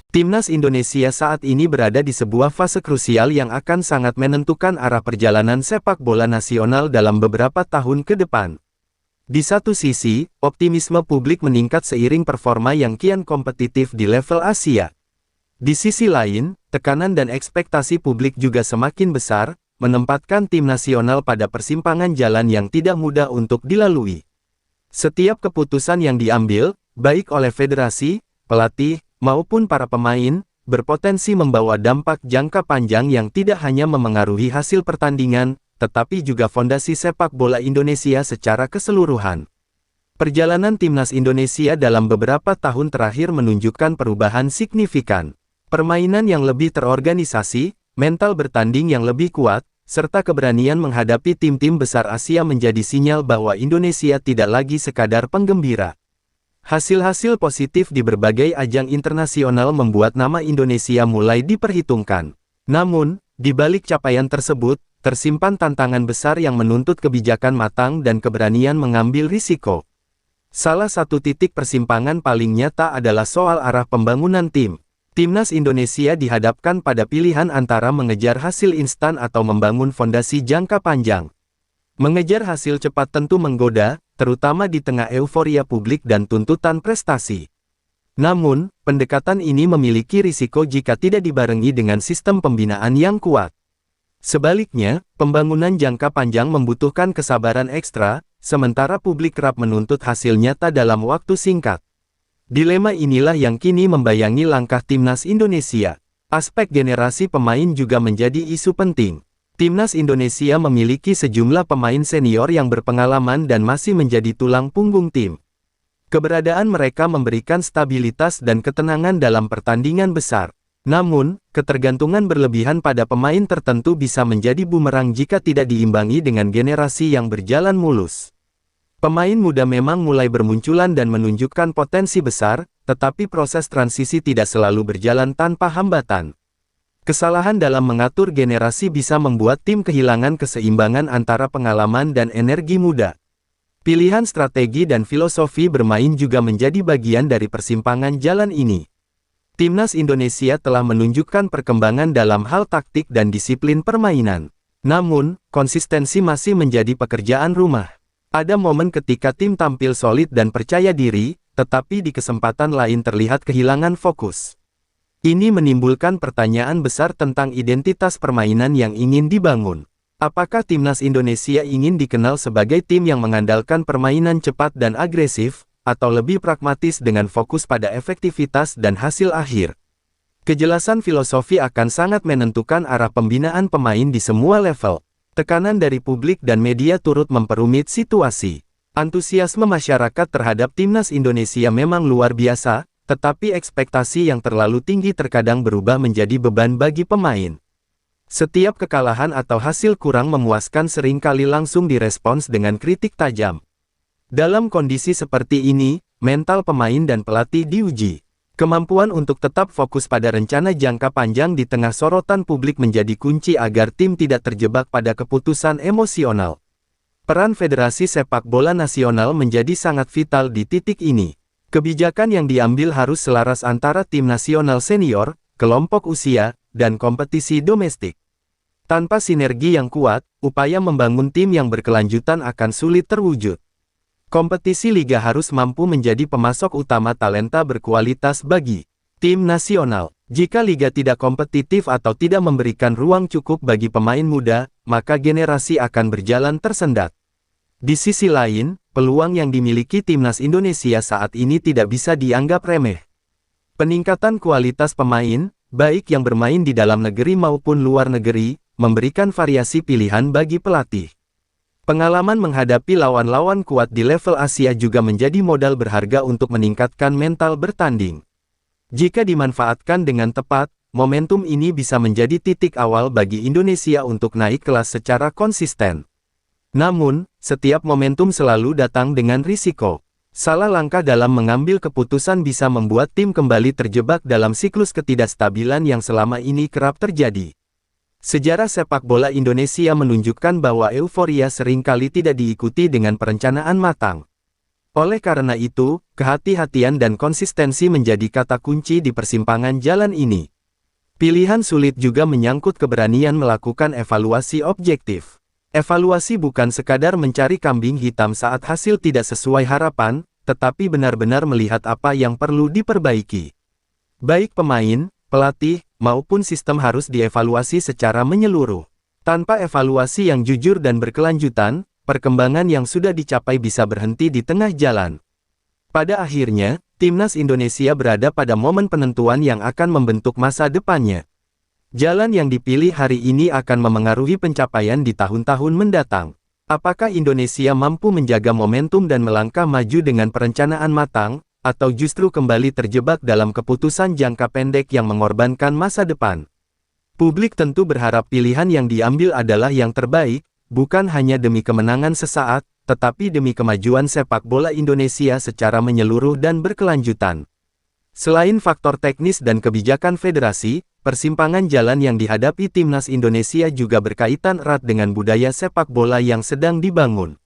Timnas Indonesia saat ini berada di sebuah fase krusial yang akan sangat menentukan arah perjalanan sepak bola nasional dalam beberapa tahun ke depan. Di satu sisi, optimisme publik meningkat seiring performa yang kian kompetitif di level Asia. Di sisi lain, tekanan dan ekspektasi publik juga semakin besar, menempatkan tim nasional pada persimpangan jalan yang tidak mudah untuk dilalui. Setiap keputusan yang diambil, baik oleh federasi, pelatih, maupun para pemain, berpotensi membawa dampak jangka panjang yang tidak hanya memengaruhi hasil pertandingan, tetapi juga fondasi sepak bola Indonesia secara keseluruhan. Perjalanan timnas Indonesia dalam beberapa tahun terakhir menunjukkan perubahan signifikan. Permainan yang lebih terorganisasi, mental bertanding yang lebih kuat, serta keberanian menghadapi tim-tim besar Asia menjadi sinyal bahwa Indonesia tidak lagi sekadar penggembira. Hasil-hasil positif di berbagai ajang internasional membuat nama Indonesia mulai diperhitungkan. Namun, di balik capaian tersebut, tersimpan tantangan besar yang menuntut kebijakan matang dan keberanian mengambil risiko. Salah satu titik persimpangan paling nyata adalah soal arah pembangunan tim. Timnas Indonesia dihadapkan pada pilihan antara mengejar hasil instan atau membangun fondasi jangka panjang. Mengejar hasil cepat tentu menggoda, terutama di tengah euforia publik dan tuntutan prestasi. Namun, pendekatan ini memiliki risiko jika tidak dibarengi dengan sistem pembinaan yang kuat. Sebaliknya, pembangunan jangka panjang membutuhkan kesabaran ekstra, sementara publik kerap menuntut hasil nyata dalam waktu singkat. Dilema inilah yang kini membayangi langkah timnas Indonesia. Aspek generasi pemain juga menjadi isu penting. Timnas Indonesia memiliki sejumlah pemain senior yang berpengalaman dan masih menjadi tulang punggung tim. Keberadaan mereka memberikan stabilitas dan ketenangan dalam pertandingan besar. Namun, ketergantungan berlebihan pada pemain tertentu bisa menjadi bumerang jika tidak diimbangi dengan generasi yang berjalan mulus. Pemain muda memang mulai bermunculan dan menunjukkan potensi besar, tetapi proses transisi tidak selalu berjalan tanpa hambatan. Kesalahan dalam mengatur generasi bisa membuat tim kehilangan keseimbangan antara pengalaman dan energi muda. Pilihan strategi dan filosofi bermain juga menjadi bagian dari persimpangan jalan ini. Timnas Indonesia telah menunjukkan perkembangan dalam hal taktik dan disiplin permainan. Namun, konsistensi masih menjadi pekerjaan rumah. Ada momen ketika tim tampil solid dan percaya diri, tetapi di kesempatan lain terlihat kehilangan fokus. Ini menimbulkan pertanyaan besar tentang identitas permainan yang ingin dibangun. Apakah timnas Indonesia ingin dikenal sebagai tim yang mengandalkan permainan cepat dan agresif, atau lebih pragmatis dengan fokus pada efektivitas dan hasil akhir? Kejelasan filosofi akan sangat menentukan arah pembinaan pemain di semua level. Tekanan dari publik dan media turut memperumit situasi. Antusiasme masyarakat terhadap timnas Indonesia memang luar biasa, tetapi ekspektasi yang terlalu tinggi terkadang berubah menjadi beban bagi pemain. Setiap kekalahan atau hasil kurang memuaskan seringkali langsung direspons dengan kritik tajam. Dalam kondisi seperti ini, mental pemain dan pelatih diuji. Kemampuan untuk tetap fokus pada rencana jangka panjang di tengah sorotan publik menjadi kunci agar tim tidak terjebak pada keputusan emosional. Peran Federasi Sepak Bola Nasional menjadi sangat vital di titik ini. Kebijakan yang diambil harus selaras antara tim nasional senior, kelompok usia, dan kompetisi domestik. Tanpa sinergi yang kuat, upaya membangun tim yang berkelanjutan akan sulit terwujud. Kompetisi liga harus mampu menjadi pemasok utama talenta berkualitas bagi tim nasional. Jika liga tidak kompetitif atau tidak memberikan ruang cukup bagi pemain muda, maka generasi akan berjalan tersendat. Di sisi lain, peluang yang dimiliki timnas Indonesia saat ini tidak bisa dianggap remeh. Peningkatan kualitas pemain, baik yang bermain di dalam negeri maupun luar negeri, memberikan variasi pilihan bagi pelatih. Pengalaman menghadapi lawan-lawan kuat di level Asia juga menjadi modal berharga untuk meningkatkan mental bertanding. Jika dimanfaatkan dengan tepat, momentum ini bisa menjadi titik awal bagi Indonesia untuk naik kelas secara konsisten. Namun, setiap momentum selalu datang dengan risiko. Salah langkah dalam mengambil keputusan bisa membuat tim kembali terjebak dalam siklus ketidakstabilan yang selama ini kerap terjadi. Sejarah sepak bola Indonesia menunjukkan bahwa euforia seringkali tidak diikuti dengan perencanaan matang. Oleh karena itu, kehati-hatian dan konsistensi menjadi kata kunci di persimpangan jalan ini. Pilihan sulit juga menyangkut keberanian melakukan evaluasi objektif. Evaluasi bukan sekadar mencari kambing hitam saat hasil tidak sesuai harapan, tetapi benar-benar melihat apa yang perlu diperbaiki. Baik pemain, pelatih, maupun sistem harus dievaluasi secara menyeluruh. Tanpa evaluasi yang jujur dan berkelanjutan, perkembangan yang sudah dicapai bisa berhenti di tengah jalan. Pada akhirnya, Timnas Indonesia berada pada momen penentuan yang akan membentuk masa depannya. Jalan yang dipilih hari ini akan memengaruhi pencapaian di tahun-tahun mendatang. Apakah Indonesia mampu menjaga momentum dan melangkah maju dengan perencanaan matang, atau justru kembali terjebak dalam keputusan jangka pendek yang mengorbankan masa depan? Publik tentu berharap pilihan yang diambil adalah yang terbaik, bukan hanya demi kemenangan sesaat, tetapi demi kemajuan sepak bola Indonesia secara menyeluruh dan berkelanjutan. Selain faktor teknis dan kebijakan federasi, persimpangan jalan yang dihadapi Timnas Indonesia juga berkaitan erat dengan budaya sepak bola yang sedang dibangun.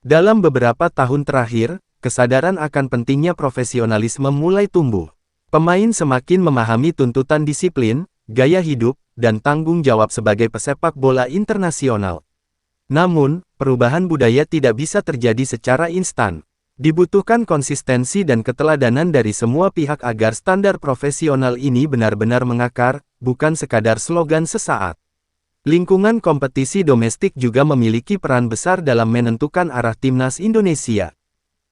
Dalam beberapa tahun terakhir, kesadaran akan pentingnya profesionalisme mulai tumbuh. Pemain semakin memahami tuntutan disiplin, gaya hidup, dan tanggung jawab sebagai pesepak bola internasional. Namun, perubahan budaya tidak bisa terjadi secara instan. Dibutuhkan konsistensi dan keteladanan dari semua pihak agar standar profesional ini benar-benar mengakar, bukan sekadar slogan sesaat. Lingkungan kompetisi domestik juga memiliki peran besar dalam menentukan arah Timnas Indonesia.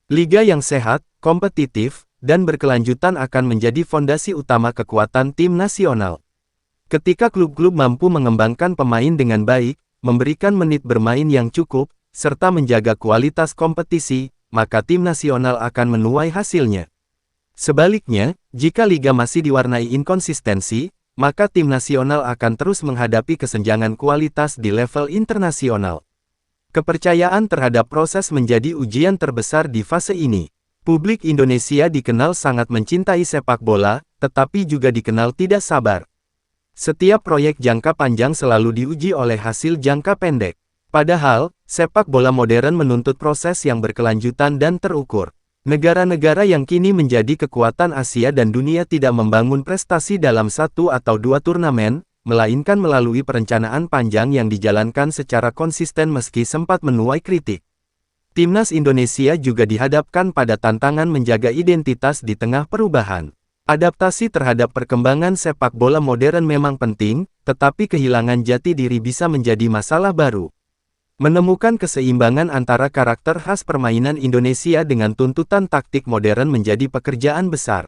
Liga yang sehat, kompetitif, dan berkelanjutan akan menjadi fondasi utama kekuatan tim nasional. Ketika klub-klub mampu mengembangkan pemain dengan baik, memberikan menit bermain yang cukup, serta menjaga kualitas kompetisi, maka tim nasional akan menuai hasilnya. Sebaliknya, jika liga masih diwarnai inkonsistensi, maka tim nasional akan terus menghadapi kesenjangan kualitas di level internasional. Kepercayaan terhadap proses menjadi ujian terbesar di fase ini. Publik Indonesia dikenal sangat mencintai sepak bola, tetapi juga dikenal tidak sabar. Setiap proyek jangka panjang selalu diuji oleh hasil jangka pendek. Padahal, sepak bola modern menuntut proses yang berkelanjutan dan terukur. Negara-negara yang kini menjadi kekuatan Asia dan dunia tidak membangun prestasi dalam satu atau dua turnamen, melainkan melalui perencanaan panjang yang dijalankan secara konsisten meski sempat menuai kritik. Timnas Indonesia juga dihadapkan pada tantangan menjaga identitas di tengah perubahan. Adaptasi terhadap perkembangan sepak bola modern memang penting, tetapi kehilangan jati diri bisa menjadi masalah baru. Menemukan keseimbangan antara karakter khas permainan Indonesia dengan tuntutan taktik modern menjadi pekerjaan besar.